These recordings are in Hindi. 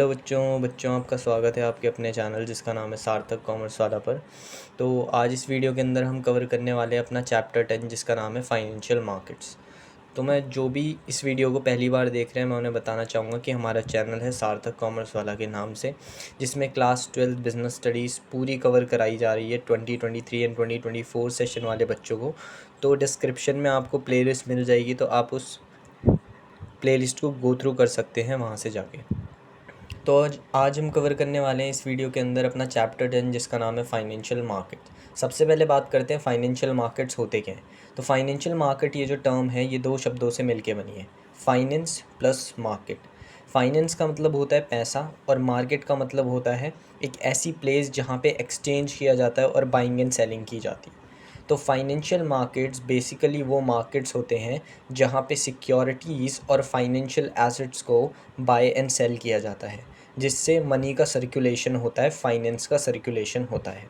हेलो बच्चों आपका स्वागत है आपके अपने चैनल जिसका नाम है सार्थक कॉमर्स वाला पर। तो आज इस वीडियो के अंदर हम कवर करने वाले हैं अपना चैप्टर 10 जिसका नाम है फाइनेंशियल मार्केट्स। तो मैं जो भी इस वीडियो को पहली बार देख रहे हैं मैं उन्हें बताना चाहूँगा कि हमारा चैनल है सार्थक कॉमर्स वाला के नाम से, जिसमें क्लास 12 बिज़नेस स्टडीज़ पूरी कवर कराई जा रही है 2023 एंड 2024 सेशन वाले बच्चों को। तो डिस्क्रिप्शन में आपको प्लेलिस्ट मिल जाएगी, तो आप उस प्लेलिस्ट को गो थ्रू कर सकते हैं वहाँ से जाके। तो आज हम कवर करने वाले हैं इस वीडियो के अंदर अपना चैप्टर 10 जिसका नाम है फाइनेंशियल मार्केट। सबसे पहले बात करते हैं फाइनेंशियल मार्केट्स होते क्या हैं। तो फाइनेंशियल मार्केट ये जो टर्म है ये दो शब्दों से मिलके बनी है, फाइनेंस प्लस मार्केट। फाइनेंस का मतलब होता है पैसा और मार्केट का मतलब होता है एक ऐसी प्लेस जहाँ पे एक्सचेंज किया जाता है और बाइंग एंड सेलिंग की जाती है। तो फाइनेंशियल मार्केट्स बेसिकली वो मार्केट्स होते हैं जहाँ पे सिक्योरिटीज़ और फाइनेंशियल एसेट्स को बाय एंड सेल किया जाता है, जिससे मनी का सर्कुलेशन होता है, फाइनेंस का सर्कुलेशन होता है।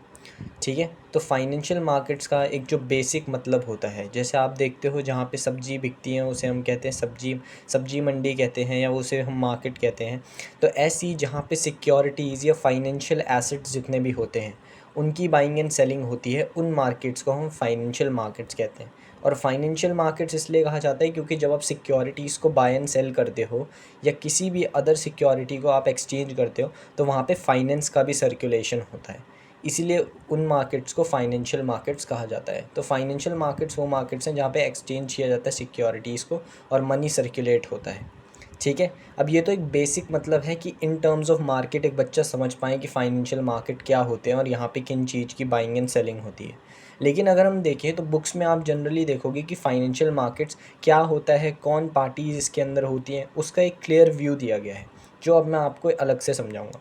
ठीक है, तो फाइनेंशियल मार्केट्स का एक जो बेसिक मतलब होता है, जैसे आप देखते हो जहाँ पे सब्ज़ी बिकती है उसे हम कहते हैं सब्जी मंडी कहते हैं या उसे हम मार्केट कहते हैं। तो ऐसी जहाँ पे सिक्योरिटीज़ या फाइनेंशियल एसेट्स जितने भी होते हैं उनकी बाइंग एंड सेलिंग होती है, उन मार्केट्स को हम फाइनेंशियल मार्केट्स कहते हैं। और फाइनेंशियल मार्केट्स इसलिए कहा जाता है क्योंकि जब आप सिक्योरिटीज़ को बाय एंड सेल करते हो या किसी भी अदर सिक्योरिटी को आप एक्सचेंज करते हो तो वहाँ पे फाइनेंस का भी सर्कुलेशन होता है, इसीलिए उन मार्केट्स को फाइनेंशियल मार्केट्स कहा जाता है। तो फाइनेंशियल मार्केट्स वो मार्केट्स हैं जहाँ पे एक्सचेंज किया जाता है सिक्योरिटीज़ को और मनी सर्कुलेट होता है। ठीक है, अब ये तो एक बेसिक मतलब है कि इन टर्म्स ऑफ मार्केट एक बच्चा समझ पाए कि फाइनेंशियल मार्केट क्या होते हैं और यहाँ पे किन चीज़ की बाइंग एंड सेलिंग होती है। लेकिन अगर हम देखें तो बुक्स में आप जनरली देखोगे कि फाइनेंशियल मार्केट्स क्या होता है, कौन पार्टीज़ इसके अंदर होती हैं, उसका एक क्लियर व्यू दिया गया है जो अब मैं आपको अलग से समझाऊंगा।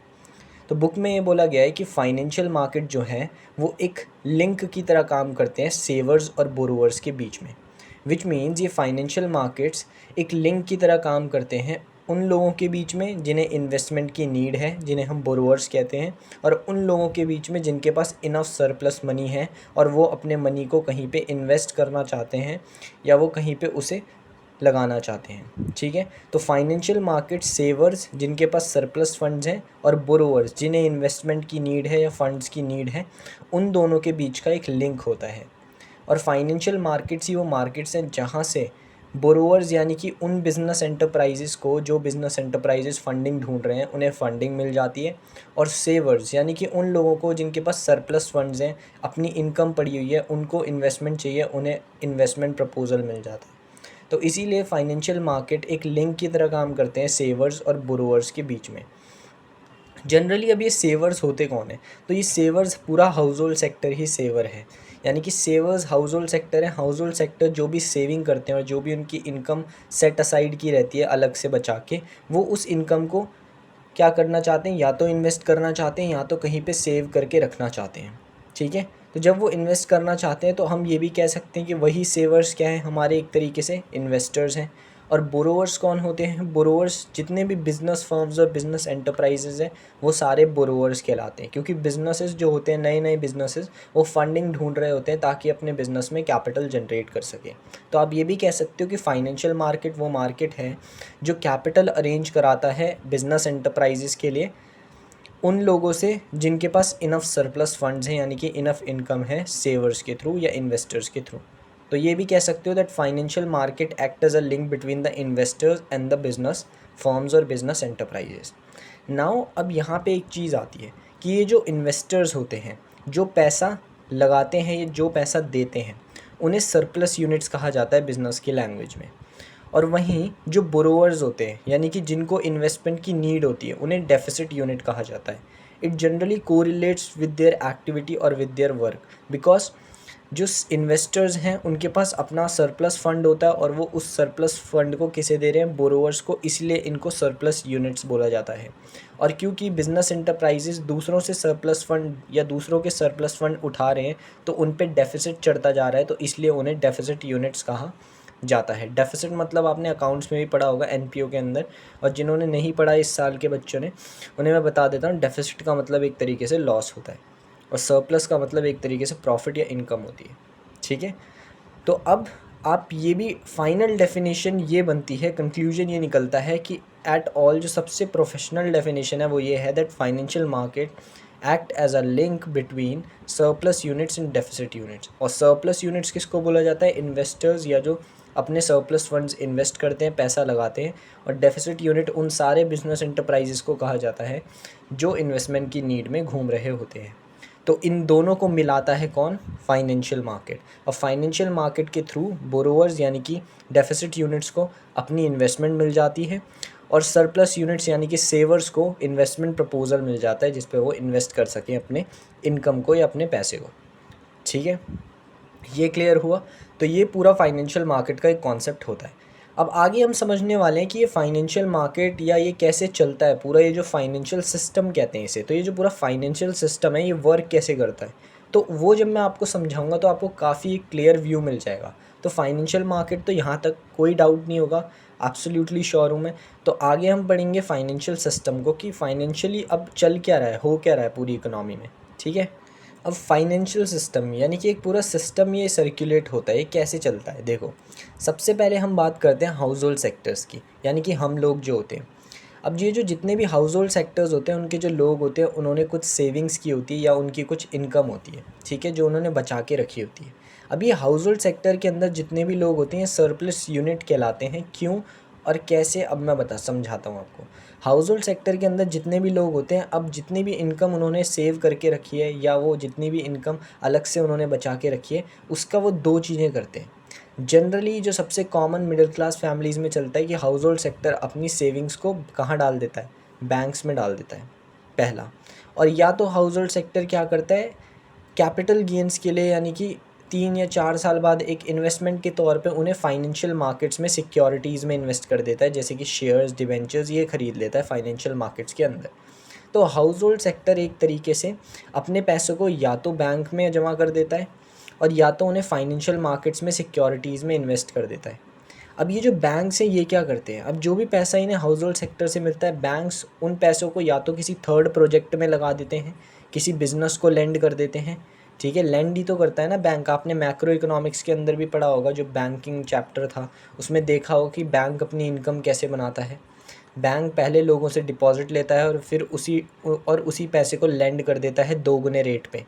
तो बुक में ये बोला गया है कि फाइनेंशियल मार्केट जो है वो एक लिंक की तरह काम करते हैं सेवर्स और बोरोवर्स के बीच में, विच मीन्स ये फाइनेंशियल मार्केट्स एक लिंक की तरह काम करते हैं उन लोगों के बीच में जिन्हें इन्वेस्टमेंट की नीड है, जिन्हें हम बोरोवर्स कहते हैं, और उन लोगों के बीच में जिनके पास इनफ सरप्लस मनी है और वो अपने मनी को कहीं पे इन्वेस्ट करना चाहते हैं या वो कहीं पे उसे लगाना चाहते हैं। ठीक है, तो फाइनेंशियल मार्केट सेवर्स जिनके पास सरप्लस फंड्स हैं और बोरोवर्स जिन्हें इन्वेस्टमेंट की नीड है या फंड्स की नीड है, उन दोनों के बीच का एक लिंक होता है। और फाइनेंशियल मार्केट्स ही वो मार्केट्स हैं जहाँ से बोरोवर्स यानी कि उन बिज़नेस एंटरप्राइजेज़ को, जो बिज़नेस एंटरप्राइजेज़ फंडिंग ढूंढ रहे हैं, उन्हें फंडिंग मिल जाती है। और सेवर्स यानी कि उन लोगों को जिनके पास सरप्लस फंड्स हैं, अपनी इनकम पड़ी हुई है, उनको इन्वेस्टमेंट चाहिए, उन्हें इन्वेस्टमेंट प्रपोजल मिल जाता है। तो इसीलिए फाइनेंशियल मार्केट एक लिंक की तरह काम करते हैं सेवर्स और बोरोवर्स के बीच में। जनरली अब ये सेवर्स होते कौन है, तो ये सेवर्स पूरा हाउस होल्ड सेक्टर ही सेवर है, यानी कि सेवर्स हाउस होल्ड सेक्टर है। हाउस होल्ड सेक्टर जो भी सेविंग करते हैं और जो भी उनकी इनकम सेट असाइड की रहती है अलग से बचा के, वो उस इनकम को क्या करना चाहते हैं, या तो इन्वेस्ट करना चाहते हैं या तो कहीं पे सेव करके रखना चाहते हैं। ठीक है, तो जब वो इन्वेस्ट करना चाहते हैं तो हम ये भी कह सकते हैं कि वही सेवर्स क्या है, हमारे एक तरीके से इन्वेस्टर्स हैं। और बोरोवर्स कौन होते हैं, बोरोवर्स जितने भी बिज़नेस फर्म्स और बिज़नेस एंटरप्राइजेज़ हैं वो सारे बोरोवर्स कहलाते हैं, क्योंकि बिज़नेसेस जो होते हैं, नए नए बिज़नेसेस, वो फंडिंग ढूंढ रहे होते हैं ताकि अपने बिज़नेस में कैपिटल जनरेट कर सकें। तो आप ये भी कह सकते हो कि फाइनेंशियल मार्केट वो मार्केट है जो कैपिटल अरेंज कराता है बिज़नेस एंटरप्राइजेज़ के लिए उन लोगों से जिनके पास इनफ सरप्लस फंड्स हैं, यानी कि इनफ इनकम है सेवर्स के थ्रू या इन्वेस्टर्स के थ्रू। तो ये भी कह सकते हो that financial market act as a link between the investors and the business firms और बिजनेस एंटरप्राइजेस। नाउ अब यहाँ पे एक चीज़ आती है कि ये जो इन्वेस्टर्स होते हैं, जो पैसा लगाते हैं, ये जो पैसा देते हैं, उन्हें सरप्लस यूनिट्स कहा जाता है बिजनेस की लैंग्वेज में। और वहीं जो बोरोवर्स होते हैं, यानी कि जिनको इन्वेस्टमेंट की नीड होती है, उन्हें डेफिसिट यूनिट कहा जाता है। It generally correlates with their activity और विद देयर वर्क, बिकॉज जो इन्वेस्टर्स हैं उनके पास अपना सरप्लस फंड होता है और वो उस सरप्लस फंड को किसे दे रहे हैं, बोरोवर्स को, इसलिए इनको सरप्लस यूनिट्स बोला जाता है। और क्योंकि बिजनेस एंटरप्राइजेस दूसरों से सरप्लस फंड या दूसरों के सरप्लस फंड उठा रहे हैं तो उन पे डेफिसिट चढ़ता जा रहा है, तो इसलिए उन्हें डेफिसिट यूनिट्स कहा जाता है। डेफिसिट मतलब आपने अकाउंट्स में भी पढ़ा होगा एनपीओ के अंदर, और जिन्होंने नहीं पढ़ा इस साल के बच्चों ने, उन्हें मैं बता देता हूँ। डेफिसिट का मतलब एक तरीके से लॉस होता है और सरप्लस का मतलब एक तरीके से प्रॉफिट या इनकम होती है। ठीक है, तो अब आप ये भी फाइनल डेफिनेशन ये बनती है, कंक्लूजन ये निकलता है कि एट ऑल जो सबसे प्रोफेशनल डेफिनेशन है वो ये है that financial market act as a link between surplus units and deficit units. और सरप्लस यूनिट्स किसको बोला जाता है? इन्वेस्टर्स या जो अपने सरप्लस फंड्स इन्वेस्ट करते हैं, पैसा लगाते हैं। और डेफिसिट यूनिट उन सारे बिजनेस एंटरप्राइजेस को कहा जाता है जो इन्वेस्टमेंट की नीड में घूम रहे होते हैं। तो इन दोनों को मिलाता है कौन? Financial market. और फाइनेंशियल मार्केट के थ्रू बोरोवर्स यानी कि डेफिसिट यूनिट्स को अपनी इन्वेस्टमेंट मिल जाती है और सरप्लस यूनिट्स यानी कि सेवर्स को इन्वेस्टमेंट प्रपोजल मिल जाता है जिस पे वो इन्वेस्ट कर सकें अपने इनकम को या अपने पैसे को। ठीक है, ये क्लियर हुआ। तो ये पूरा फाइनेंशियल मार्केट का एक कॉन्सेप्ट होता है। अब आगे हम समझने वाले हैं कि ये फाइनेंशियल मार्केट या ये कैसे चलता है पूरा, ये जो फाइनेंशियल सिस्टम कहते हैं इसे। तो ये जो पूरा फाइनेंशियल सिस्टम है ये वर्क कैसे करता है, तो वो जब मैं आपको समझाऊंगा तो आपको काफ़ी क्लियर व्यू मिल जाएगा। तो फाइनेंशियल मार्केट तो यहाँ तक कोई डाउट नहीं होगा, एब्सोल्युटली श्योर हूँ मैं। तो आगे हम पढ़ेंगे फाइनेंशियल सिस्टम को कि फाइनेंशियली अब चल क्या रहा है, हो क्या रहा है पूरी इकोनॉमी में। ठीक है, अब फाइनेंशियल सिस्टम यानी कि एक पूरा सिस्टम ये सर्कुलेट होता है, ये कैसे चलता है। देखो, सबसे पहले हम बात करते हैं हाउस होल्ड सेक्टर्स की, यानी कि हम लोग जो होते हैं। अब ये जो जितने भी हाउस होल्ड सेक्टर्स होते हैं उनके जो लोग होते हैं उन्होंने कुछ सेविंग्स की होती है या उनकी कुछ इनकम होती है, ठीक है, जो उन्होंने बचा के रखी होती है। अब ये हाउस होल्ड सेक्टर के अंदर जितने भी लोग होते हैं सरप्लस यूनिट कहलाते हैं। क्यों और कैसे, अब मैं समझाता हूँ आपको। हाउस होल्ड सेक्टर के अंदर जितने भी लोग होते हैं, अब जितनी भी इनकम उन्होंने सेव करके रखी है या वो जितनी भी इनकम अलग से उन्होंने बचा के रखी है, उसका वो दो चीज़ें करते हैं। जनरली जो सबसे कॉमन मिडिल क्लास फैमिलीज़ में चलता है कि हाउस होल्ड सेक्टर अपनी सेविंग्स को कहाँ डाल देता है? बैंक्स में डाल देता है, पहला। और या तो हाउस होल्ड सेक्टर क्या करता है, कैपिटल गेन्स के लिए यानी कि 3 या 4 साल बाद एक इन्वेस्टमेंट के तौर पे उन्हें फाइनेंशियल मार्केट्स में सिक्योरिटीज़ में इन्वेस्ट कर देता है, जैसे कि शेयर्स, डिवेंचर्स, ये खरीद लेता है फाइनेंशियल मार्केट्स के अंदर। तो हाउस होल्ड सेक्टर एक तरीके से अपने पैसों को या तो बैंक में जमा कर देता है और या तो उन्हें फाइनेंशियल मार्केट्स में सिक्योरिटीज़ में इन्वेस्ट कर देता है। अब ये जो बैंक्स हैं ये क्या करते हैं, अब जो भी पैसा इन्हें हाउस होल्ड सेक्टर से मिलता है, बैंक्स उन पैसों को या तो किसी थर्ड प्रोजेक्ट में लगा देते हैं, किसी बिजनेस को लेंड कर देते हैं। ठीक है, लेंड ही तो करता है ना बैंक। आपने मैक्रो इकोनॉमिक्स के अंदर भी पढ़ा होगा, जो बैंकिंग चैप्टर था उसमें देखा होगा कि बैंक अपनी इनकम कैसे बनाता है। बैंक पहले लोगों से डिपॉजिट लेता है और फिर उसी पैसे को लेंड कर देता है 2 गुने रेट पे।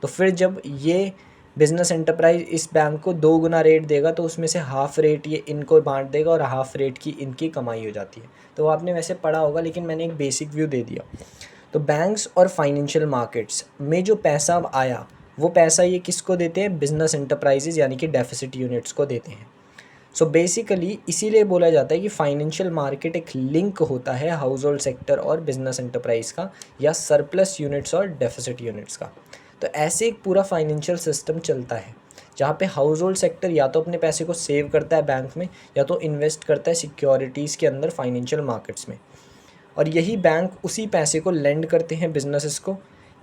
तो फिर जब ये बिजनेस एंटरप्राइज इस बैंक को 2 गुना रेट देगा तो उसमें से हाफ रेट ये इनको बांट देगा और हाफ रेट की इनकी कमाई हो जाती है। तो आपने वैसे पढ़ा होगा, लेकिन मैंने एक बेसिक व्यू दे दिया। तो बैंक्स और फाइनेंशियल मार्केट्स में जो पैसा अब आया वो पैसा ये किसको देते हैं? बिजनेस एंटरप्राइजेज यानी कि डेफिसिट यूनिट्स को देते हैं। सो बेसिकली इसीलिए बोला जाता है कि फाइनेंशियल मार्केट एक लिंक होता है हाउस होल्ड सेक्टर और बिजनेस एंटरप्राइज का, या सरप्लस यूनिट्स और डेफिसिट यूनिट्स का। तो ऐसे एक पूरा फाइनेंशियल सिस्टम चलता है जहाँ पे हाउस होल्ड सेक्टर या तो अपने पैसे को सेव करता है बैंक में या तो इन्वेस्ट करता है सिक्योरिटीज़ के अंदर फाइनेंशियल मार्केट्स में। और यही बैंक उसी पैसे को लेंड करते हैं बिजनेसेस को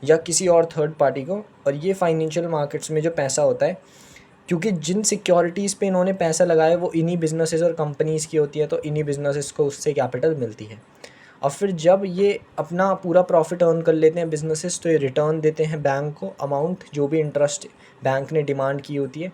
या किसी और थर्ड पार्टी को। और ये फाइनेंशियल मार्केट्स में जो पैसा होता है, क्योंकि जिन सिक्योरिटीज़ पे इन्होंने पैसा लगाया वो इन्हीं बिजनेसेस और कंपनीज़ की होती है, तो इन्हीं बिजनेसेस को उससे कैपिटल मिलती है। और फिर जब ये अपना पूरा प्रॉफिट अर्न कर लेते हैं बिजनेसेस, तो ये रिटर्न देते हैं बैंक को, अमाउंट जो भी इंटरेस्ट बैंक ने डिमांड की होती है।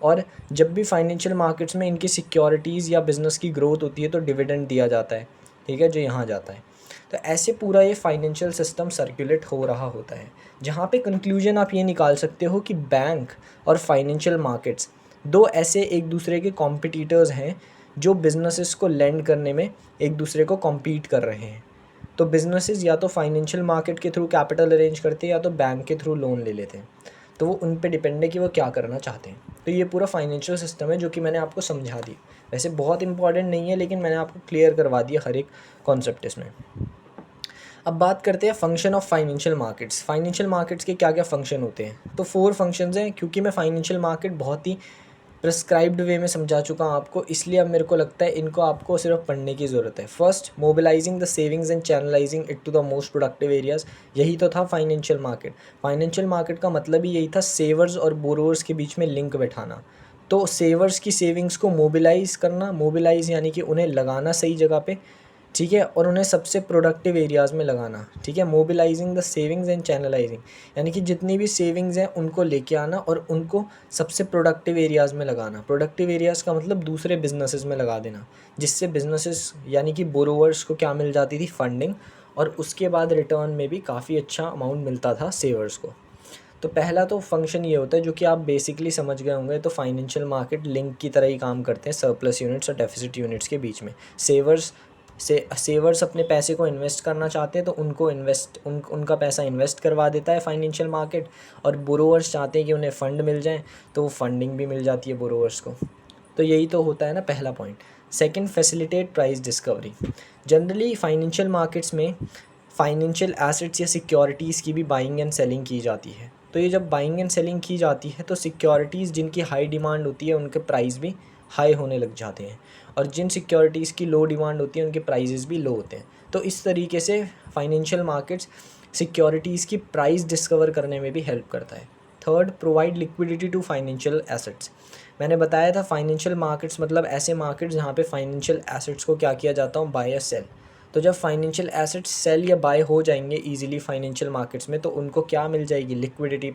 और जब भी फाइनेंशियल मार्केट्स में इनकी सिक्योरिटीज़ या बिज़नेस की ग्रोथ होती है तो डिविडेंड दिया जाता है, ठीक है, जो यहाँ जाता है। तो ऐसे पूरा ये फाइनेंशियल सिस्टम सर्कुलेट हो रहा होता है, जहाँ पे कंक्लूजन आप ये निकाल सकते हो कि बैंक और फाइनेंशियल मार्केट्स दो ऐसे एक दूसरे के कॉम्पिटिटर्स हैं जो बिजनेसेस को लेंड करने में एक दूसरे को कॉम्पीट कर रहे हैं। तो बिजनेसेस या तो फाइनेंशियल मार्केट के थ्रू कैपिटल अरेंज करते हैं या तो बैंक के थ्रू लोन ले लेते हैं। तो वो उन पे डिपेंड है कि वो क्या करना चाहते हैं। तो ये पूरा फाइनेंशियल सिस्टम है जो कि मैंने आपको समझा दिया। वैसे बहुत इंपॉर्टेंट नहीं है, लेकिन मैंने आपको क्लियर करवा दिया हर एक कॉन्सेप्ट इसमें। अब बात करते हैं function of financial markets. Financial markets के क्या क्या फंक्शन होते हैं? तो 4 फंक्शंस हैं। क्योंकि मैं फाइनेंशियल मार्केट बहुत ही प्रिस्क्राइब्ड वे में समझा चुका हूँ आपको, इसलिए अब मेरे को लगता है इनको आपको सिर्फ पढ़ने की ज़रूरत है। First, mobilising the savings and channelising it to the most productive areas. यही तो था फाइनेंशियल मार्केट। फाइनेंशियल मार्केट का मतलब ही यही था, सेवर्स और बोरोवर्स के बीच में लिंक बैठाना। तो सेवर्स की सेविंग्स को मोबिलाइज़ करना, मोबिलाइज़ यानी कि उन्हें लगाना सही जगह पे, ठीक है, और उन्हें सबसे प्रोडक्टिव एरियाज़ में लगाना, ठीक है। Mobilising the savings and channelising, यानी कि जितनी भी सेविंग्स हैं उनको लेके आना और उनको सबसे प्रोडक्टिव एरियाज़ में लगाना। प्रोडक्टिव एरियाज़ का मतलब दूसरे बिजनेसेस में लगा देना, जिससे बिजनेसेस यानी कि बोरोवर्स को क्या मिल जाती थी, फंडिंग, और उसके बाद रिटर्न में भी काफ़ी अच्छा अमाउंट मिलता था सेवर्स को। तो पहला तो फंक्शन ये होता है जो कि आप बेसिकली समझ गए होंगे, तो फाइनेंशियल मार्केट लिंक की तरह ही काम करते हैं सरप्लस यूनिट्स और डेफिसिट यूनिट्स के बीच में। सेवर्स अपने पैसे को इन्वेस्ट करना चाहते हैं तो उनको उनका पैसा इन्वेस्ट करवा देता है फाइनेंशियल मार्केट, और बोरोवर्स चाहते हैं कि उन्हें फ़ंड मिल जाए तो वो फंडिंग भी मिल जाती है बोरोवर्स को। तो यही तो होता है ना पहला point. Second, facilitate price discovery. Generally financial markets में फाइनेंशियल एसेट्स या सिक्योरिटीज़ की भी बाइंग एंड सेलिंग की जाती है। तो ये जब बाइंग एंड सेलिंग की जाती है तो सिक्योरिटीज़ जिनकी हाई डिमांड होती है उनके प्राइस भी हाई होने लग जाते हैं, और जिन सिक्योरिटीज़ की लो डिमांड होती है उनके प्राइजेस भी लो होते हैं। तो इस तरीके से फाइनेंशियल मार्केट्स सिक्योरिटीज़ की प्राइस डिस्कवर करने में भी हेल्प करता है। Third, provide liquidity to financial assets. मैंने बताया था फाइनेंशियल मार्केट्स मतलब ऐसे मार्केट्स जहाँ पे फाइनेंशियल एसेट्स को क्या किया जाता है, बाय या सेल। तो जब फाइनेंशियल एसेट्स सेल या बाय हो जाएंगे इजीली फाइनेंशियल मार्केट्स में, तो उनको क्या मिल जाएगी, लिक्विडिटी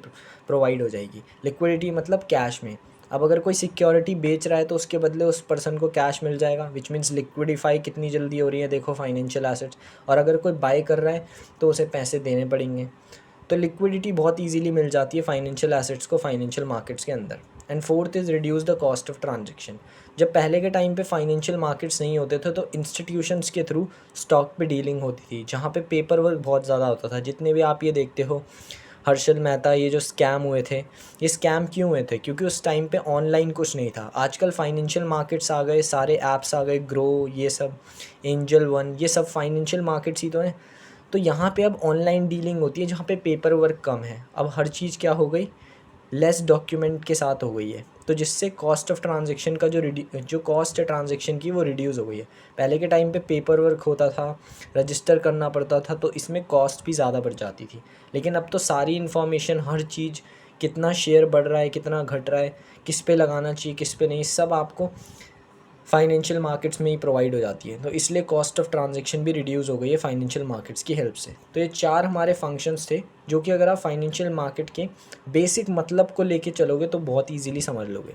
प्रोवाइड हो जाएगी। लिक्विडिटी मतलब कैश में। अब अगर कोई सिक्योरिटी बेच रहा है तो उसके बदले उस पर्सन को कैश मिल जाएगा, विच मीन्स लिक्विडिफाई कितनी जल्दी हो रही है देखो फाइनेंशियल एसेट्स। और अगर कोई बाय कर रहा है तो उसे पैसे देने पड़ेंगे। तो लिक्विडिटी बहुत इजीली मिल जाती है फाइनेंशियल एसेट्स को फाइनेंशियल मार्केट्स के अंदर। And fourth is reduce the cost of transaction. जब पहले के टाइम पे फाइनेंशियल मार्केट्स नहीं होते थे तो इंस्टीट्यूशंस के थ्रू स्टॉक पे डीलिंग होती थी, जहाँ पे पेपर वर्क बहुत ज़्यादा होता था। जितने भी आप ये देखते हो हर्षद मेहता, ये जो स्कैम हुए थे, ये स्कैम क्यों हुए थे, क्योंकि उस टाइम पे ऑनलाइन कुछ नहीं था। आजकल फाइनेंशियल मार्केट्स आ गए, सारे ऐप्स आ गए, ग्रो, ये सब, एंजल वन, ये सब फाइनेंशियल मार्केट्स ही तो हैं। तो यहाँ पे अब ऑनलाइन डीलिंग होती है जहाँ पे पेपर वर्क कम है। अब हर चीज़ क्या हो गई, लेस डॉक्यूमेंट के साथ हो गई है। तो जिससे कॉस्ट ऑफ ट्रांजैक्शन का जो कॉस्ट है ट्रांजैक्शन की वो रिड्यूस हो गई है। पहले के टाइम पे पेपर वर्क होता था, रजिस्टर करना पड़ता था, तो इसमें कॉस्ट भी ज़्यादा बढ़ जाती थी। लेकिन अब तो सारी इन्फॉर्मेशन, हर चीज़, कितना शेयर बढ़ रहा है, कितना घट रहा है, किस पे लगाना चाहिए, किस पे नहीं, सब आपको फाइनेंशियल मार्केट्स में ही प्रोवाइड हो जाती है। तो इसलिए कॉस्ट ऑफ ट्रांजैक्शन भी रिड्यूस हो गई है फाइनेंशियल मार्केट्स की हेल्प से। तो ये चार हमारे फंक्शंस थे जो कि अगर आप फाइनेंशियल मार्केट के बेसिक मतलब को लेके चलोगे तो बहुत ईजीली समझ लोगे।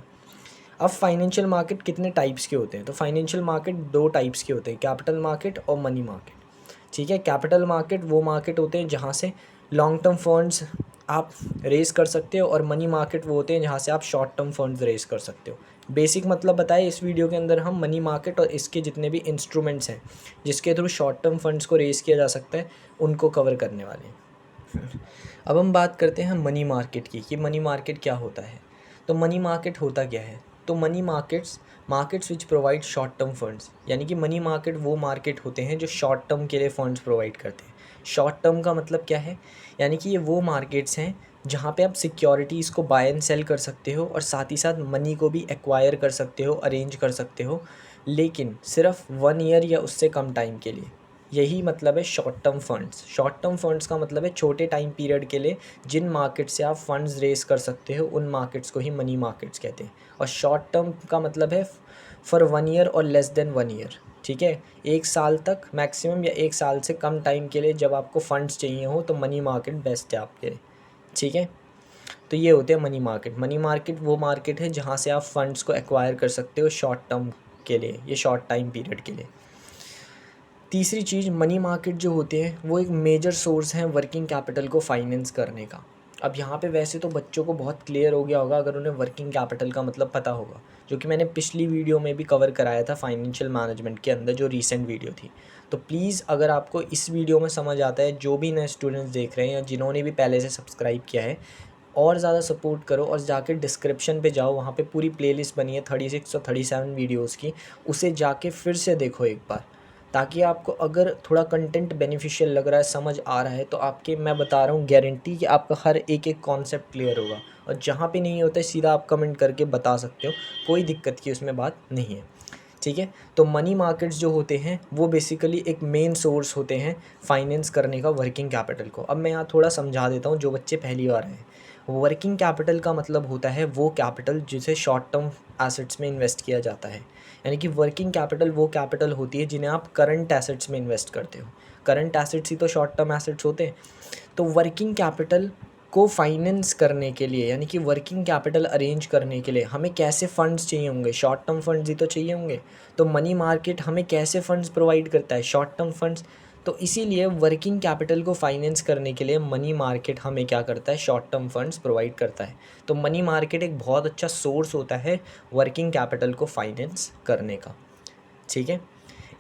अब फाइनेंशियल मार्केट कितने टाइप्स के होते हैं, तो फाइनेंशियल मार्केट दो टाइप्स के होते हैं, कैपिटल मार्केट और मनी मार्केट। ठीक है, कैपिटल मार्केट वो मार्केट होते हैं जहाँ से लॉन्ग टर्म फंड्स आप रेज़ कर सकते हो, और मनी मार्केट वो होते हैं जहाँ से आप शॉर्ट टर्म फंड्स रेज़ कर सकते हो। बेसिक मतलब बताए इस वीडियो के अंदर हम मनी मार्केट और इसके जितने भी इंस्ट्रूमेंट्स हैं जिसके थ्रू शॉर्ट टर्म फंड्स को रेज़ किया जा सकता है उनको कवर करने वाले हैं। अब हम बात करते हैं मनी मार्केट की कि मनी मार्केट क्या होता है। तो मनी मार्केट होता क्या है, तो money markets which provide short term funds, यानी कि मनी मार्केट वो मार्केट होते हैं जो शॉर्ट टर्म के लिए फ़ंड्स प्रोवाइड करते हैं। शॉर्ट टर्म का मतलब क्या है, यानी कि ये वो मार्केट्स हैं जहाँ पे आप सिक्योरिटीज़ को बाय एंड सेल कर सकते हो और साथ ही साथ मनी को भी एक्वायर कर सकते हो, अरेंज कर सकते हो, लेकिन सिर्फ 1 ईयर या उससे कम टाइम के लिए। यही मतलब है short term funds. Short term funds का मतलब है छोटे टाइम पीरियड के लिए जिन मार्केट से आप फंड्स रेज कर सकते हो उन मार्केट्स को ही मनी मार्केट्स कहते हैं। और शॉर्ट टर्म का मतलब है फॉर 1 ईयर और लेस देन 1 ईयर। ठीक है, 1 साल तक मैक्सिमम या 1 साल से कम टाइम के लिए जब आपको फंड्स चाहिए हो तो मनी मार्केट बेस्ट है आपके लिए। ठीक है, तो ये होते हैं मनी मार्केट। मनी मार्केट वो मार्केट है जहाँ से आप फंड्स को एक्वायर कर सकते हो शॉर्ट टर्म के लिए, ये शॉर्ट टाइम पीरियड के लिए। तीसरी चीज़, मनी मार्केट जो होते हैं वो एक मेजर सोर्स है वर्किंग कैपिटल को फाइनेंस करने का। अब यहाँ पे वैसे तो बच्चों को बहुत क्लियर हो गया होगा अगर उन्हें वर्किंग कैपिटल का मतलब पता होगा, जो कि मैंने पिछली वीडियो में भी कवर कराया था फाइनेंशियल मैनेजमेंट के अंदर, जो रीसेंट वीडियो थी। तो प्लीज़ अगर आपको इस वीडियो में समझ आता है, जो भी नए स्टूडेंट्स देख रहे हैं या जिन्होंने भी पहले से सब्सक्राइब किया है, और ज़्यादा सपोर्ट करो और जाके डिस्क्रिप्शन पे जाओ, वहाँ पे पूरी प्लेलिस्ट बनी है 36 और 37 वीडियोज़ की, उसे जाके फिर से देखो एक बार, ताकि आपको अगर थोड़ा कंटेंट बेनिफिशियल लग रहा है, समझ आ रहा है, तो आपके, मैं बता रहा हूँ गारंटी कि आपका हर एक कॉन्सेप्ट क्लियर होगा। और जहाँ पे नहीं होता है सीधा आप कमेंट करके बता सकते हो, कोई दिक्कत की उसमें बात नहीं है। ठीक है, तो मनी मार्केट्स जो होते हैं वो बेसिकली एक मेन सोर्स होते हैं फाइनेंस करने का वर्किंग कैपिटल को। अब मैं यहाँ थोड़ा समझा देता हूँ जो बच्चे पहली बार आए हैं। वर्किंग कैपिटल का मतलब होता है वो कैपिटल जिसे शॉर्ट टर्म एसेट्स में इन्वेस्ट किया जाता है। यानी कि वर्किंग कैपिटल वो कैपिटल होती है जिन्हें आप करंट एसेट्स में इन्वेस्ट करते हो। करंट एसेट्स ही तो शॉर्ट टर्म एसेट्स होते हैं। तो वर्किंग कैपिटल को फाइनेंस करने के लिए, यानी कि वर्किंग कैपिटल अरेंज करने के लिए हमें कैसे फंड्स चाहिए होंगे? शॉर्ट टर्म फंड्स ही तो चाहिए होंगे। तो मनी मार्केट हमें कैसे फंड्स प्रोवाइड करता है? Short term funds. तो इसीलिए वर्किंग कैपिटल को फाइनेंस करने के लिए मनी मार्केट हमें क्या करता है? शॉर्ट टर्म फंड्स प्रोवाइड करता है। तो मनी मार्केट एक बहुत अच्छा सोर्स होता है वर्किंग कैपिटल को फाइनेंस करने का। ठीक है।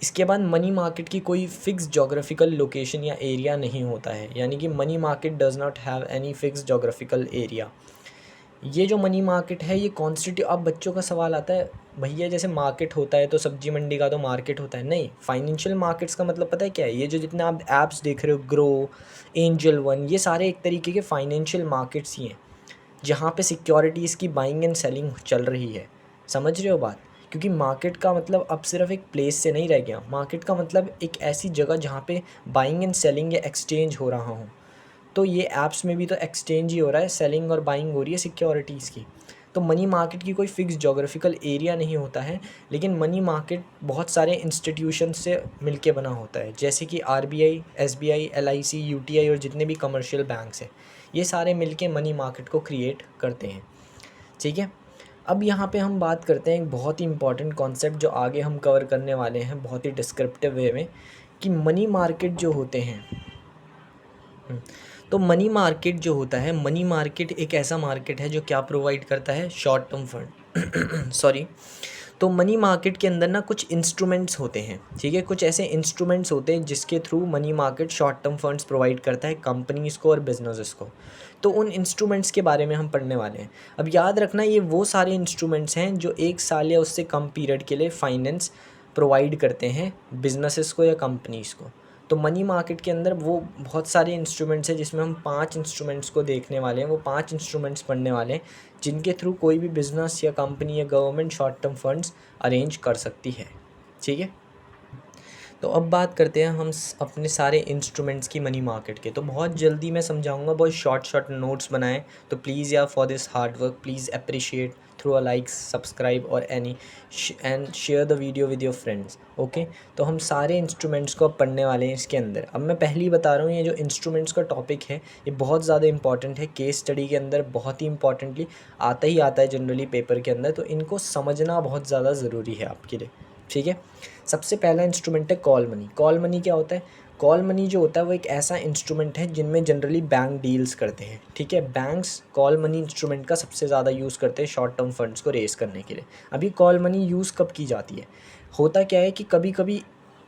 इसके बाद मनी मार्केट की कोई फिक्स जोग्राफिकल लोकेशन या एरिया नहीं होता है, यानी कि money market does not have any fix geographical area. ये जो मनी मार्केट है ये कॉन्स्टिट्यूट, अब बच्चों का सवाल आता है भैया जैसे मार्केट होता है तो सब्जी मंडी का तो मार्केट होता है। नहीं, फाइनेंशियल मार्केट्स का मतलब पता है क्या है? ये जो जितने आप ऐप्स देख रहे हो, ग्रो, एंजल वन, ये सारे एक तरीके के फाइनेंशियल मार्केट्स ही हैं जहाँ पे सिक्योरिटीज़ की बाइंग एंड सेलिंग चल रही है। समझ रहे हो बात? क्योंकि मार्केट का मतलब अब सिर्फ एक प्लेस से नहीं रह गया। मार्केट का मतलब एक ऐसी जगह जहाँ पे बाइंग एंड सेलिंग या एक्सचेंज हो रहा हो। तो ये ऐप्स में भी तो एक्सचेंज ही हो रहा है, सेलिंग और बाइंग हो रही है सिक्योरिटीज़ की। तो मनी मार्केट की कोई फिक्स जोग्राफिकल एरिया नहीं होता है, लेकिन मनी मार्केट बहुत सारे इंस्टीट्यूशन से मिलके बना होता है, जैसे कि आरबीआई, एसबीआई, एलआईसी, यूटीआई और जितने भी कमर्शियल बैंक्स हैं, ये सारे मिलके मनी मार्केट को क्रिएट करते हैं। ठीक है। अब यहाँ पे हम बात करते हैं एक बहुत ही इंपॉर्टेंट कॉन्सेप्ट जो आगे हम कवर करने वाले हैं बहुत ही डिस्क्रिप्टिव वे में, कि मनी मार्केट जो होते हैं। तो मनी मार्केट जो होता है, मनी मार्केट एक ऐसा मार्केट है जो क्या प्रोवाइड करता है? Short term fund sorry. तो मनी मार्केट के अंदर ना कुछ इंस्ट्रूमेंट्स होते हैं। ठीक है, कुछ ऐसे इंस्ट्रूमेंट्स होते हैं जिसके through money market short term funds provide करता है कंपनीज़ को और बिजनेसेस को। तो उन इंस्ट्रूमेंट्स के बारे में हम पढ़ने वाले हैं। अब याद रखना, ये वो सारे इंस्ट्रूमेंट्स हैं जो 1 साल या उससे कम पीरियड के लिए फाइनेंस प्रोवाइड करते हैं बिजनेसेस को या कंपनीज़ को। तो मनी मार्केट के अंदर वो बहुत सारे इंस्ट्रूमेंट्स हैं जिसमें हम 5 इंस्ट्रूमेंट्स को देखने वाले हैं। वो 5 इंस्ट्रूमेंट्स पढ़ने वाले हैं जिनके थ्रू कोई भी बिज़नेस या कंपनी या government short term funds arrange कर सकती है। ठीक है। तो अब बात करते हैं हम अपने सारे इंस्ट्रूमेंट्स की मनी मार्केट के। तो बहुत जल्दी मैं समझाऊंगा, बहुत शॉर्ट नोट्स बनाएं। तो प्लीज़ यार, for this hard work please appreciate through a like, subscribe और any and share the video with your friends. Okay. तो हम सारे इंस्ट्रूमेंट्स को अब पढ़ने वाले हैं इसके अंदर। अब मैं पहले ही बता रहा हूँ, ये जो इंस्ट्रूमेंट्स का टॉपिक है ये बहुत ज़्यादा इंपॉर्टेंट है। केस स्टडी के अंदर बहुत ही इंपॉर्टेंटली आता ही आता है जनरली पेपर के अंदर, तो इनको समझना बहुत ज़्यादा ज़रूरी है आपके लिए। ठीक है। सबसे पहला इंस्ट्रूमेंट है कॉल मनी। कॉल मनी क्या होता है? कॉल मनी जो होता है वो एक ऐसा इंस्ट्रूमेंट है जिनमें जनरली बैंक डील्स करते हैं। ठीक है। बैंक्स कॉल मनी इंस्ट्रूमेंट का सबसे ज़्यादा यूज़ करते हैं शॉर्ट टर्म फंड्स को रेस करने के लिए। अभी कॉल मनी यूज़ कब की जाती है? होता क्या है कि कभी कभी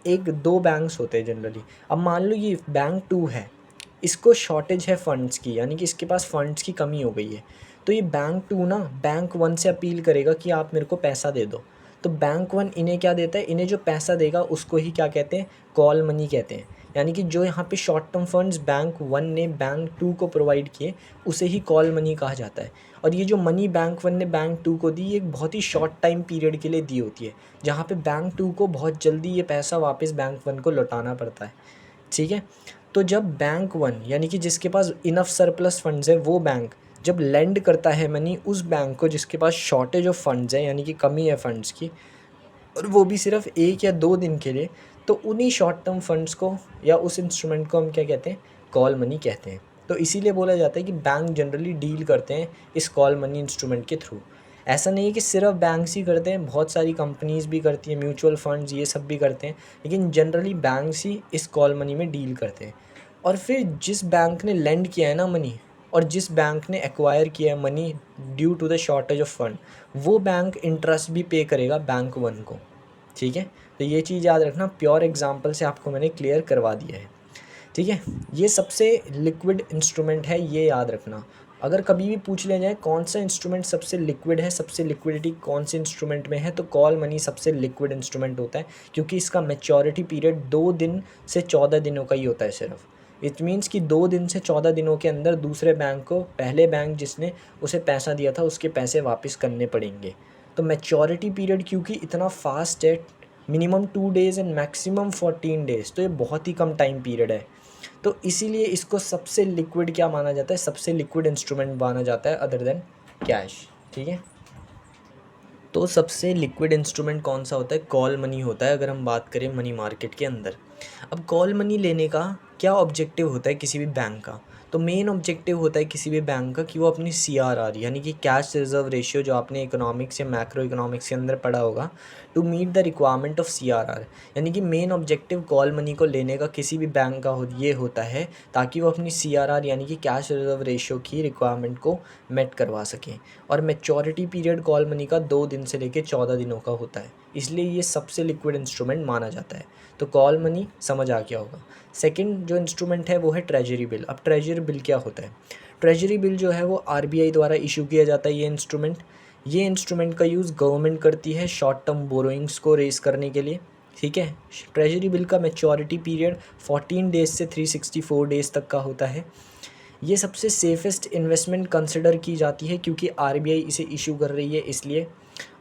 1-2 बैंक्स होते हैं जनरली। अब मान लो ये बैंक 2 है, इसको शॉर्टेज है फ़ंड्स की, यानी कि इसके पास फ़ंड्स की कमी हो गई है। तो ये बैंक 2 ना बैंक 1 से अपील करेगा कि आप मेरे को पैसा दे दो। तो बैंक 1 इन्हें क्या देता है? इन्हें जो पैसा देगा उसको ही क्या कहते हैं? कॉल मनी कहते हैं। यानी कि जो यहाँ पे शॉर्ट टर्म फंड्स बैंक 1 ने बैंक 2 को प्रोवाइड किए उसे ही कॉल मनी कहा जाता है। और ये जो मनी बैंक 1 ने बैंक 2 को दी, ये एक बहुत ही शॉर्ट टाइम पीरियड के लिए दी होती है, जहाँ पे बैंक 2 को बहुत जल्दी ये पैसा वापस बैंक 1 को लौटाना पड़ता है। ठीक है। तो जब बैंक 1 यानी कि जिसके पास इनफ सरप्लस फंड्स है, वो बैंक जब लेंड करता है मनी उस बैंक को जिसके पास शॉर्टेज ऑफ फंड्स है, यानी कि कमी है फंड्स की, और वो भी सिर्फ 1 या 2 दिन के लिए, तो उन्हीं शॉर्ट टर्म फंड्स को या उस इंस्ट्रूमेंट को हम क्या कहते हैं? कॉल मनी कहते हैं। तो इसीलिए बोला जाता है कि बैंक जनरली डील करते हैं इस कॉल मनी इंस्ट्रूमेंट के थ्रू। ऐसा नहीं है कि सिर्फ बैंक्स ही करते हैं, बहुत सारी कंपनीज़ भी करती हैं, म्यूचुअल फंड्स ये सब भी करते हैं, लेकिन जनरली बैंक्स ही इस कॉल मनी में डील करते हैं। और फिर जिस बैंक ने लेंड किया है ना मनी, और जिस बैंक ने एक्वायर किया है money due to the shortage of fund, वो बैंक इंटरेस्ट भी पे करेगा बैंक 1 को। ठीक है। तो ये चीज़ याद रखना, प्योर एग्जांपल से आपको मैंने क्लियर करवा दिया है। ठीक है। ये सबसे लिक्विड इंस्ट्रूमेंट है, ये याद रखना। अगर कभी भी पूछ लिया जाए कौन सा इंस्ट्रूमेंट सबसे लिक्विड है, सबसे लिक्विडिटी कौन से इंस्ट्रूमेंट में है, तो कॉल मनी सबसे लिक्विड इंस्ट्रूमेंट होता है, क्योंकि इसका मैच्योरिटी पीरियड 2 दिन से 14 दिनों का ही होता है सिर्फ। इट मीन्स कि 2 दिन से 14 दिनों के अंदर दूसरे बैंक को पहले बैंक जिसने उसे पैसा दिया था उसके पैसे वापस करने पड़ेंगे। तो मैच्योरिटी पीरियड क्योंकि इतना फास्ट है, minimum 2 days and maximum 14 days, तो ये बहुत ही कम टाइम पीरियड है। तो इसीलिए इसको सबसे लिक्विड क्या माना जाता है, सबसे लिक्विड इंस्ट्रूमेंट माना जाता है अदर देन कैश। ठीक है, तो सबसे लिक्विड इंस्ट्रूमेंट कौन सा होता है, कॉल मनी होता है अगर हम बात करें मनी मार्केट के अंदर। अब कॉल मनी लेने का क्या ऑब्जेक्टिव होता है किसी भी बैंक का, तो मेन ऑब्जेक्टिव होता है किसी भी बैंक का कि वो अपनी CRR यानी कि कैश रिजर्व रेशियो, जो आपने इकोनॉमिक्स या मैक्रो इकोनॉमिक्स के अंदर पढ़ा होगा, to meet the requirement of CRR, यानी कि मेन ऑब्जेक्टिव कॉल मनी को लेने का किसी भी बैंक का ये होता है ताकि वो अपनी CRR यानी कि कैश रिजर्व रेशियो की रिक्वायरमेंट को मेट करवा सकें। और मैच्योरिटी पीरियड कॉल मनी का 2 दिन से लेकर 14 दिनों का होता है, इसलिए ये सबसे लिक्विड इंस्ट्रूमेंट माना जाता है। तो कॉल मनी समझ आ गया होगा। सेकंड जो इंस्ट्रूमेंट है वो है ट्रेजरी बिल। अब ट्रेजरी बिल क्या होता है, ट्रेजरी बिल जो है वो RBI द्वारा इशू किया जाता है। ये इंस्ट्रूमेंट का यूज़ गवर्नमेंट करती है शॉर्ट टर्म बोरोइंग्स को रेस करने के लिए। ठीक है, ट्रेजरी बिल का मैच्योरिटी पीरियड 14 डेज से 364 डेज तक का होता है। ये सबसे सेफेस्ट इन्वेस्टमेंट कंसिडर की जाती है क्योंकि RBI इसे इशू कर रही है इसलिए।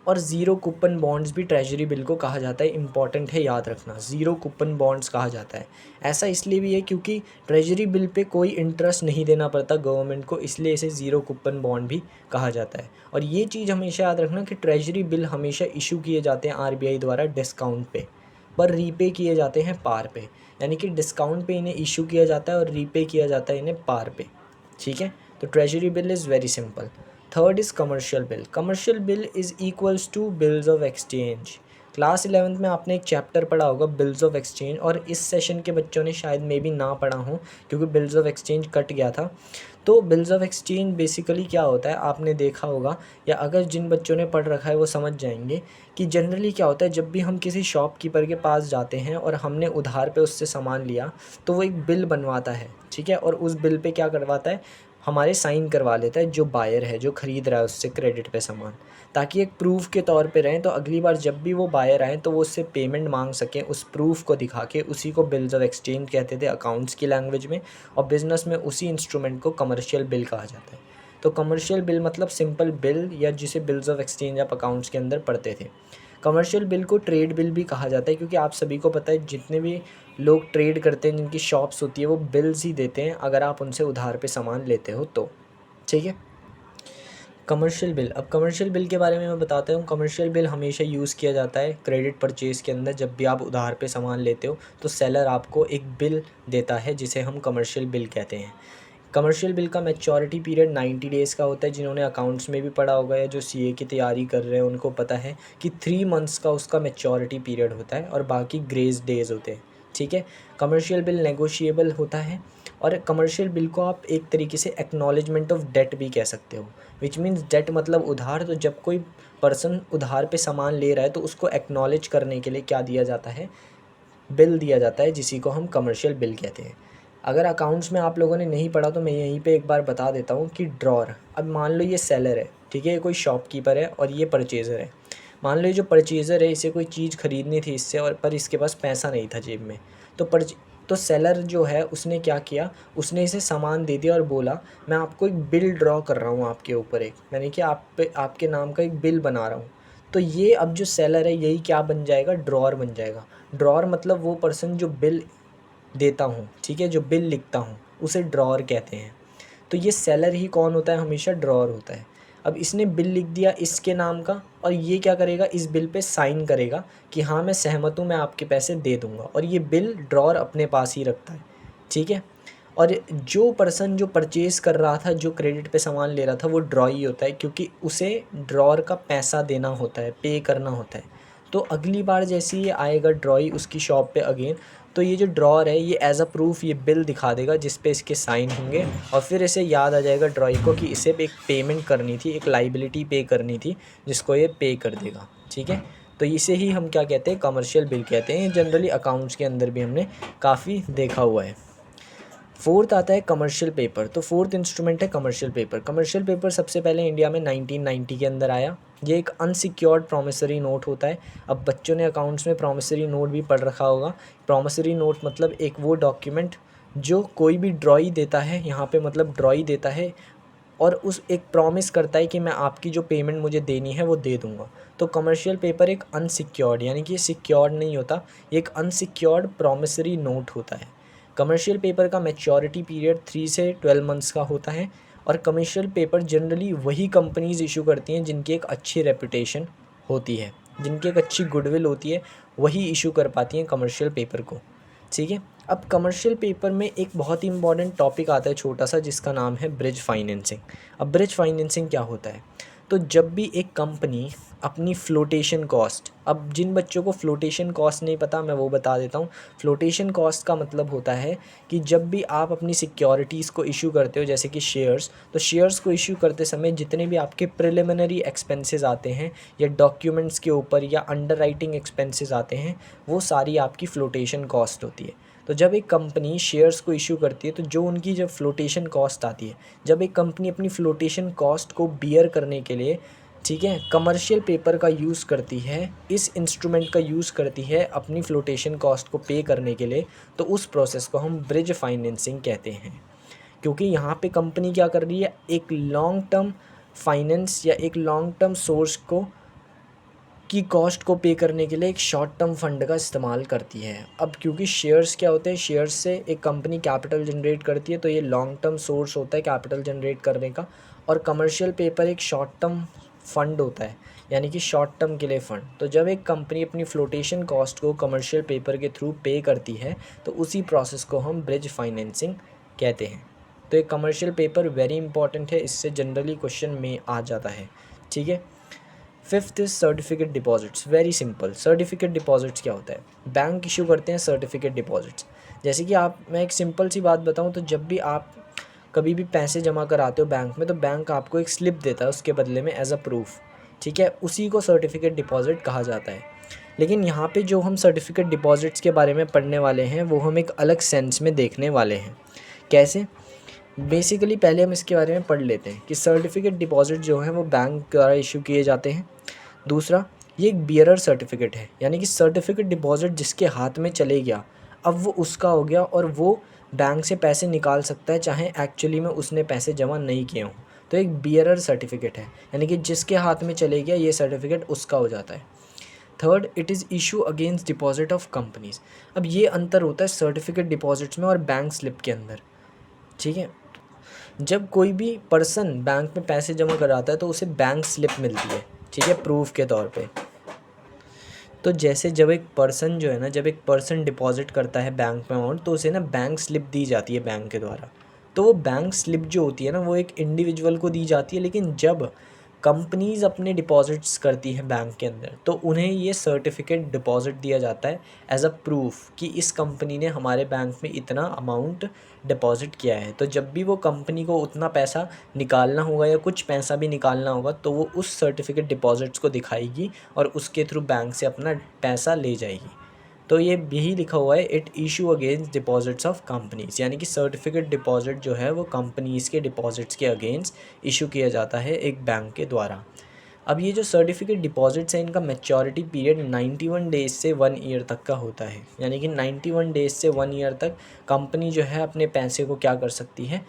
और ज़ीरो कूपन बॉन्ड्स भी ट्रेजरी बिल को कहा जाता है, इंपॉर्टेंट है याद रखना, ज़ीरो कूपन बॉन्ड्स कहा जाता है। ऐसा इसलिए भी है क्योंकि ट्रेजरी बिल पे कोई इंटरेस्ट नहीं देना पड़ता गवर्नमेंट को, इसलिए इसे ज़ीरो कूपन बॉन्ड भी कहा जाता है। और ये चीज़ हमेशा याद रखना कि ट्रेजरी बिल हमेशा इशू किए जाते हैं RBI द्वारा डिस्काउंट पे, पर रीपे किए जाते हैं पार पे, यानी कि डिस्काउंट पे इन्हें इशू किया जाता है और रीपे किया जाता है इन्हें पार पे। ठीक है, तो treasury bill is very simple. Third is commercial bill. Commercial bill is equals to bills of exchange. Class 11th में आपने एक चैप्टर पढ़ा होगा बिल्स ऑफ एक्सचेंज, और इस सेशन के बच्चों ने शायद मे बी ना पढ़ा हो क्योंकि बिल्स ऑफ एक्सचेंज कट गया था। तो बिल्स ऑफ एक्सचेंज बेसिकली क्या होता है आपने देखा होगा, या अगर जिन बच्चों ने पढ़ रखा है वो समझ जाएंगे कि जनरली क्या होता है जब भी हम किसी शॉपकीपर के पास जाते हैं और हमने उधार पे उससे सामान लिया तो वो एक बिल बनवाता है। ठीक है, और उस बिल पे क्या करवाता है, हमारे साइन करवा लेता है जो बायर है, जो ख़रीद रहा है उससे क्रेडिट पे सामान, ताकि एक प्रूफ के तौर पे रहें, तो अगली बार जब भी वो बायर आए तो वो उससे पेमेंट मांग सकें उस प्रूफ को दिखा के। उसी को बिल्स ऑफ एक्सचेंज कहते थे अकाउंट्स की लैंग्वेज में, और बिज़नेस में उसी इंस्ट्रूमेंट को कमर्शियल बिल कहा जाता है। तो कमर्शियल बिल मतलब सिंपल बिल, या जिसे बिल्स ऑफ एक्सचेंज आप अकाउंट्स के अंदर पढ़ते थे। कमर्शियल बिल को ट्रेड बिल भी कहा जाता है क्योंकि आप सभी को पता है जितने भी लोग ट्रेड करते हैं, जिनकी शॉप्स होती है, वो बिल्स ही देते हैं अगर आप उनसे उधार पे सामान लेते हो तो। ठीक है, कमर्शियल बिल। अब कमर्शियल बिल के बारे में मैं बताता हूँ। कमर्शियल बिल हमेशा यूज़ किया जाता है क्रेडिट परचेज़ के अंदर। जब भी आप उधार पे सामान लेते हो तो सेलर आपको एक बिल देता है जिसे हम कमर्शियल बिल कहते हैं। कमर्शियल बिल का मैच्योरिटी पीरियड 90 डेज़ का होता है। जिन्होंने अकाउंट्स में भी पढ़ा होगा या जो CA की तैयारी कर रहे हैं उनको पता है कि 3 मंथ्स का उसका मैच्योरिटी पीरियड होता है और बाकी ग्रेस डेज़ होते हैं। ठीक है, कमर्शियल बिल नेगोशिएबल होता है, और कमर्शियल बिल को आप एक तरीके से एक्नॉलेजमेंट ऑफ डेट भी कह सकते हो, विच मीन्स डेट मतलब उधार। तो जब कोई पर्सन उधार पे सामान ले रहा है तो उसको एक्नॉलेज करने के लिए क्या दिया जाता है, बिल दिया जाता है, जिसी को हम कमर्शियल बिल कहते हैं। अगर अकाउंट्स में आप लोगों ने नहीं पढ़ा तो मैं यहीं पे एक बार बता देता हूँ कि ड्रॉर, अब मान लो ये सेलर है, ठीक है, ये कोई शॉपकीपर है और ये परचेज़र है। मान लो ये जो परचेज़र है इसे कोई चीज़ ख़रीदनी थी इससे, और पर इसके पास पैसा नहीं था जेब में, तो सेलर जो है उसने क्या किया, उसने इसे सामान दे दिया और बोला मैं आपको एक बिल ड्रॉ कर रहा हूँ आपके ऊपर, एक यानी कि आपके नाम का एक बिल बना रहा हूँ। तो ये अब जो सेलर है यही क्या बन जाएगा, ड्रॉर बन जाएगा। ड्रॉर मतलब वो पर्सन जो बिल देता हूँ, ठीक है, जो बिल लिखता हूँ उसे ड्रॉर कहते हैं। तो ये सेलर ही कौन होता है, हमेशा ड्रॉर होता है। अब इसने बिल लिख दिया इसके नाम का, और ये क्या करेगा, इस बिल पे साइन करेगा कि हाँ मैं सहमत हूँ, मैं आपके पैसे दे दूँगा, और ये बिल ड्रॉर अपने पास ही रखता है। ठीक है, और जो पर्सन जो परचेज़ कर रहा था, जो क्रेडिट पे सामान ले रहा था, वो ड्रॉई होता है क्योंकि उसे ड्रॉर का पैसा देना होता है, पे करना होता है। तो अगली बार जैसे ये आएगा ड्रॉई उसकी शॉप पे अगेन, तो ये जो ड्रॉर है ये एज अ प्रूफ ये बिल दिखा देगा जिस पे इसके साइन होंगे, और फिर इसे याद आ जाएगा ड्रॉई को कि इसे एक पेमेंट करनी थी, एक लाइबिलिटी पे करनी थी, जिसको ये पे कर देगा। ठीक है, तो इसे ही हम क्या कहते हैं, कमर्शियल बिल कहते हैं। जनरली अकाउंट्स के अंदर भी हमने काफ़ी देखा हुआ है। फोर्थ आता है कमर्शियल पेपर। तो फोर्थ इंस्ट्रूमेंट है कमर्शियल पेपर। कमर्शियल पेपर सबसे पहले इंडिया में 1990 के अंदर आया। ये एक अनसिक्योर्ड प्रॉमिसरी नोट होता है। अब बच्चों ने अकाउंट्स में प्रॉमिसरी नोट भी पढ़ रखा होगा। प्रॉमिसरी नोट मतलब एक वो डॉक्यूमेंट जो कोई भी ड्रॉई देता है, यहाँ पे मतलब ड्रॉई देता है और उस एक प्रॉमिस करता है कि मैं आपकी जो पेमेंट मुझे देनी है वो दे दूँगा। तो कमर्शियल पेपर एक अनसिक्योर्ड, यानी कि सिक्योर्ड नहीं होता, ये एक अनसिक्योर्ड प्रॉमिसरी नोट होता है। कमर्शियल पेपर का मैच्योरिटी पीरियड 3 से 12 मंथ्स का होता है और कमर्शियल पेपर जनरली वही कंपनीज़ इशू करती हैं जिनकी एक अच्छी रेपुटेशन होती है, जिनकी एक अच्छी गुडविल होती है, वही इशू कर पाती हैं कमर्शियल पेपर को। ठीक है, अब कमर्शियल पेपर में एक बहुत ही इंपॉर्टेंट टॉपिक आता है छोटा सा, जिसका नाम है ब्रिज फाइनेंसिंग। अब ब्रिज फाइनेंसिंग क्या होता है? तो जब भी एक कंपनी अपनी फ्लोटेशन कॉस्ट, अब जिन बच्चों को फ्लोटेशन कॉस्ट नहीं पता मैं वो बता देता हूँ। फ्लोटेशन कॉस्ट का मतलब होता है कि जब भी आप अपनी सिक्योरिटीज़ को इशू करते हो, जैसे कि शेयर्स, तो शेयर्स को इशू करते समय जितने भी आपके प्रिलिमिनरी एक्सपेंसेस आते हैं या डॉक्यूमेंट्स के ऊपर या अंडर राइटिंग एक्सपेंसेस आते हैं, वो सारी आपकी फ्लोटेशन कॉस्ट होती है। तो जब एक कंपनी शेयर्स को इशू करती है तो जो उनकी जब फ्लोटेशन कॉस्ट आती है, जब एक कंपनी अपनी फ्लोटेशन कॉस्ट को बियर करने के लिए, ठीक है, कमर्शियल पेपर का यूज़ करती है, इस इंस्ट्रूमेंट का यूज़ करती है अपनी फ्लोटेशन कॉस्ट को पे करने के लिए, तो उस प्रोसेस को हम ब्रिज फाइनेंसिंग कहते हैं। क्योंकि यहाँ पे कंपनी क्या कर रही है, एक लॉन्ग टर्म फाइनेंस या एक लॉन्ग टर्म सोर्स को की कॉस्ट को पे करने के लिए एक शॉर्ट टर्म फंड का इस्तेमाल करती है। अब क्योंकि शेयर्स क्या होते हैं, शेयर्स से एक कंपनी कैपिटल जनरेट करती है, तो ये लॉन्ग टर्म सोर्स होता है कैपिटल जनरेट करने का, और कमर्शियल पेपर एक शॉर्ट टर्म फंड होता है, यानी कि शॉर्ट टर्म के लिए फ़ंड। तो जब एक कंपनी अपनी फ्लोटेशन कॉस्ट को कमर्शियल पेपर के थ्रू पे करती है, तो उसी प्रोसेस को हम ब्रिज फाइनेंसिंग कहते हैं। तो एक कमर्शियल पेपर वेरी इंपॉर्टेंट है, इससे जनरली क्वेश्चन में आ जाता है। ठीक है, fifth is certificate deposits. Very simple, certificate deposits क्या होता है? बैंक इशू करते हैं सर्टिफिकेट डिपॉजिट्स। जैसे कि मैं एक सिंपल सी बात बताऊं, तो जब भी आप कभी भी पैसे जमा कराते हो बैंक में, तो बैंक आपको एक स्लिप देता है उसके बदले में एज अ प्रूफ। ठीक है, उसी को सर्टिफिकेट डिपॉजिट कहा जाता है। लेकिन यहाँ पे जो हम सर्टिफिकेट डिपॉजिट्स के बारे में पढ़ने वाले हैं, वो हम एक अलग सेंस में देखने वाले हैं। कैसे? बेसिकली पहले हम इसके बारे में पढ़ लेते हैं कि सर्टिफिकेट डिपॉजिट जो है वो बैंक द्वारा इशू किए जाते हैं। दूसरा, ये एक बियरर सर्टिफिकेट है, यानी कि सर्टिफिकेट डिपॉजिट जिसके हाथ में चले गया, अब वो उसका हो गया और वो बैंक से पैसे निकाल सकता है, चाहे एक्चुअली में उसने पैसे जमा नहीं किए हों। तो एक बियरर सर्टिफिकेट है, यानी कि जिसके हाथ में चले गया ये सर्टिफिकेट उसका हो जाता है। Third, it is issue against deposit of companies. अब ये अंतर होता है सर्टिफिकेट डिपॉजिट्स में और बैंक स्लिप के अंदर। ठीक है, जब कोई भी पर्सन बैंक में पैसे जमा कराता है तो उसे बैंक स्लिप मिलती है, ठीक है, प्रूफ के तौर पे। तो जैसे जब एक पर्सन जो है ना, जब एक पर्सन डिपॉजिट करता है बैंक में अमाउंट, तो उसे ना बैंक स्लिप दी जाती है बैंक के द्वारा। तो वो बैंक स्लिप जो होती है ना, वो एक इंडिविजुअल को दी जाती है। लेकिन जब कंपनीज़ अपने डिपॉजिट्स करती हैं बैंक के अंदर, तो उन्हें ये सर्टिफिकेट डिपॉजिट दिया जाता है एज अ प्रूफ कि इस कंपनी ने हमारे बैंक में इतना अमाउंट डिपॉजिट किया है। तो जब भी वो कंपनी को उतना पैसा निकालना होगा या कुछ पैसा भी निकालना होगा, तो वो उस सर्टिफिकेट डिपॉजिट्स को दिखाएगी और उसके थ्रू बैंक से अपना पैसा ले जाएगी। तो ये यही लिखा हुआ है, it issue against deposits of companies, यानी कि सर्टिफिकेट डिपॉजिट जो है वो कंपनीज़ के डिपॉजिट्स के अगेंस्ट इशू किया जाता है एक बैंक के द्वारा। अब ये जो सर्टिफिकेट डिपॉजिट्स हैं, इनका मैच्योरिटी पीरियड 91 डेज़ से 1 ईयर तक का होता है, यानी कि 91 डेज़ से 1 ईयर तक कंपनी जो है अपने पैसे को क्या कर सकती है,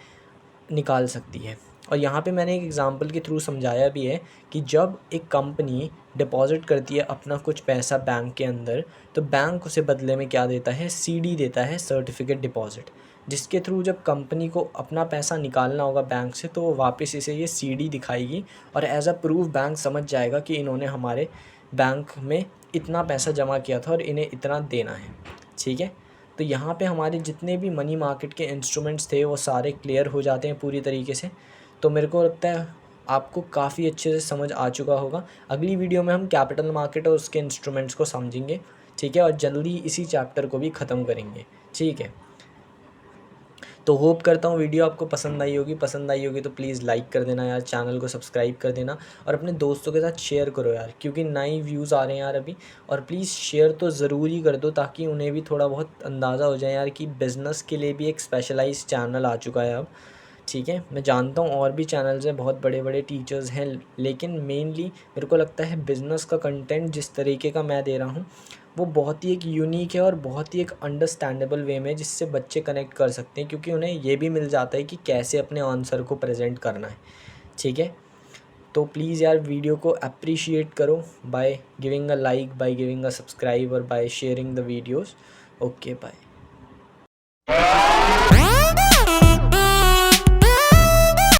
निकाल सकती है। और यहाँ पे मैंने एक एग्ज़ाम्पल के थ्रू समझाया भी है कि जब एक कंपनी डिपॉज़िट करती है अपना कुछ पैसा बैंक के अंदर, तो बैंक उसे बदले में क्या देता है, सीडी देता है, सर्टिफिकेट डिपॉज़िट, जिसके थ्रू जब कंपनी को अपना पैसा निकालना होगा बैंक से, तो वो वापस इसे ये सीडी दिखाएगी और एज अ प्रूफ बैंक समझ जाएगा कि इन्होंने हमारे बैंक में इतना पैसा जमा किया था और इन्हें इतना देना है। ठीक है, तो यहाँ पे हमारे जितने भी मनी मार्केट के इंस्ट्रूमेंट्स थे वो सारे क्लियर हो जाते हैं पूरी तरीके से। तो मेरे को लगता है आपको काफ़ी अच्छे से समझ आ चुका होगा। अगली वीडियो में हम कैपिटल मार्केट और उसके इंस्ट्रूमेंट्स को समझेंगे, ठीक है, और जल्दी इसी चैप्टर को भी ख़त्म करेंगे। ठीक है, तो होप करता हूँ वीडियो आपको पसंद आई होगी। पसंद आई होगी तो प्लीज़ लाइक कर देना यार, चैनल को सब्सक्राइब कर देना और अपने दोस्तों के साथ शेयर करो यार, क्योंकि नए व्यूज़ आ रहे हैं यार अभी। और प्लीज़ शेयर तो ज़रूर ही कर दो, ताकि उन्हें भी थोड़ा बहुत अंदाज़ा हो जाए यार कि बिज़नेस के लिए भी एक स्पेशलाइज्ड चैनल आ चुका है अब। ठीक है, मैं जानता हूँ और भी चैनल्स हैं, बहुत बड़े बड़े टीचर्स हैं, लेकिन मेनली मेरे को लगता है बिज़नेस का कंटेंट जिस तरीके का मैं दे रहा हूँ वो बहुत ही एक यूनिक है और बहुत ही एक अंडरस्टैंडेबल वे में, जिससे बच्चे कनेक्ट कर सकते हैं, क्योंकि उन्हें ये भी मिल जाता है कि कैसे अपने आंसर को प्रेजेंट करना है। ठीक है, तो प्लीज़ यार वीडियो को अप्रिशिएट करो by giving a like, by giving a subscribe और by sharing the videos. Okay, bye. है।